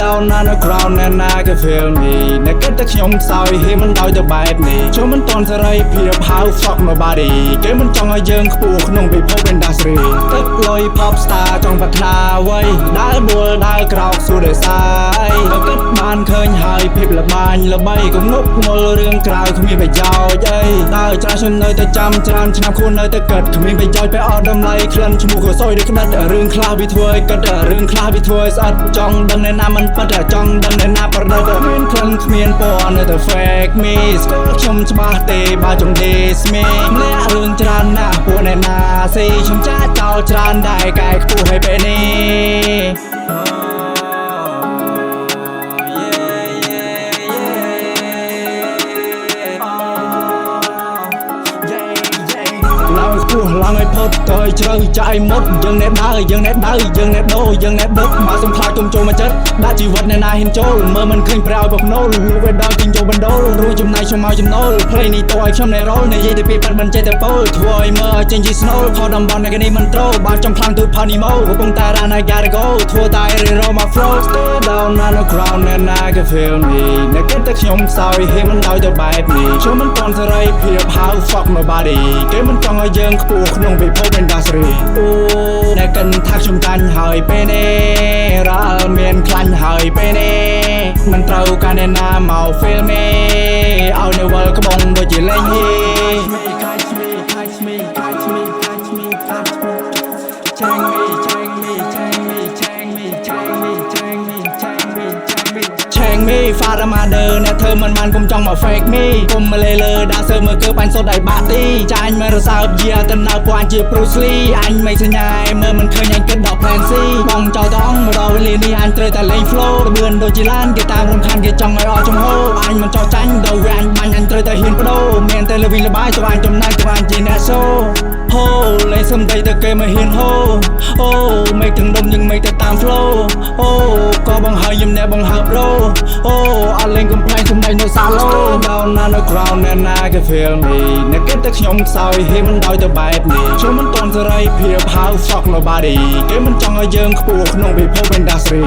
down on the ground and I can feel me ในกระខ្ញុំសោយហេមិនដោយទៅបែបនេះចូលមិនតន់សេរីភាពហៅ fuck nobody គេមិនចង់ឲ្យយើងខ្ពស់ក្នុងពិភព industry ទឹកលុយ pop star ចង់ប្រាថ្នាអ្វីដើរដួលដើរក្រោកសួរដោយសារអីបើគិតបានឃើញហើយភាពល្បាញល្បីកុំងប់ងល់រឿងក្រៅគ្មានប្រយោជន៍អីដើរច្រើនខ្ញុំនៅតែចាំច្រើនឆ្នាំខ្លួននៅតែគិតគ្មានប្រយោជន៍ពេលអត់តម្លៃក្លិនឈ្មោះក៏សយដូចក្តិតរឿងខ្លះវាធ្វើឲ្យគិតរឿងខ្លះវាធ្វើឲ្យស្អិតចង់ដឹងអ្នកណាមិនពិតចង់ដឹងអ្នកណាប្រឌិតគ្មានក្លិនគ្មានពណ៌នៅតែ fake me ស្គាល់ខ្ញុំច្បាស់ទេបើចង់ diss me ម្លាក់រឿងច្រើនណាស់ពួកអ្នកណាស៊ីខ្ញុំចាចោលច្រើនដែរកែខ្ពស់ឲ្យពេលនេះឡើងឲ្យផុតទៅឲ្យជ្រៅចាយមុតយើងអ្នកដើរយើងអ្នកដៅយើងអ្នកដូរយើងអ្នកដឹកមកសំខ្លាចទុំចូលមកចិត្តដាក់ជីវិតអ្នកណាហ៊ានចូលមើលមិនឃើញប្រោយបបណូលលុបវាដល់ជិញចូលបណ្ដូលរួចចំណាយខ្ញុំមកចំណូលភ្លេងនេះតើឲ្យខ្ញុំអ្នករលនិយាយទៅពីប៉ាត់មិនចេះតែពោលធ្វើឲ្យមើលចេញជីស្នូលខតំបន់អ្នកនេះមិនត្រូបានចំខ្លាំងទូផានីម៉ូកំពុងតែរ៉ាន I gotta go ធ្វើតែ Rero my flow stay down on the ground and I can feel me អ្នកគិតតែខ្ញុំសោយហេមិនដោយទៅបែបនេះខ្ញុំមិនតន់សេរីភាពហៅ fuck nobody គេមិនចង់ឲ្យយើងខ្ពស់ក្នុងពិភព industry អូអ្នកកិនថាខ្ញុំកាញ់ហើយពេលនេះរ៉ាល់មានខ្លាញ់ហើយពេលនេះមិនត្រូវការអ្នកណាមក feel me ឲ្យនៅវល់ក្បងដូចជាលេងហី catch me catch me catch me catch me catch me chang me chang me chang me chang me chang me chang me chang me chang me chang me ហ្វារ៉ាម៉ាដឺអ្នកធ្វើមិនបានកុំចង់មក fake me កុំមកលេលើដើរសើមើលគឺបាញ់សុទ្ធឲ្យបាក់ទីចាញ់មើលរសើបយាទៅនៅពួកអញជា Bruce Lee អញមិនសញ្ញាមើលមិនឃើញអញគិតដល់ plan C បងចោលតង់មកដល់វេលានេះអញត្រូវតែលេង flow របឿនដូចជាឡានគេតាមរំខានគេចង់ឲ្យអស់ចំហអញមិនចោលចាញ់ដល់វាអញបាញ់អញត្រូវតែហ៊ានបដូរមានតែលើវិញលបាយទៅអញចំណាយទៅអញជាអ្នក show ហូលេងសំដីទៅគេមិនហ៊ានហូអូមិនទាំងដុំយើងមិនទៅតាម flow អូក៏បងហើយខ្ញុំអ្នកបងហើបរោអូអត់លេងកំ plaign សំដីនៅសាឡូ down on the ground and I can feel me អ្នកគិតតែខ្ញុំសោយហេមិនដោយទៅបែបនេះខ្ញុំមិនតន់សេរីភាពហៅ fuck nobody គេមិនចង់ឲ្យយើងខ្ពស់ក្នុងពិភព industry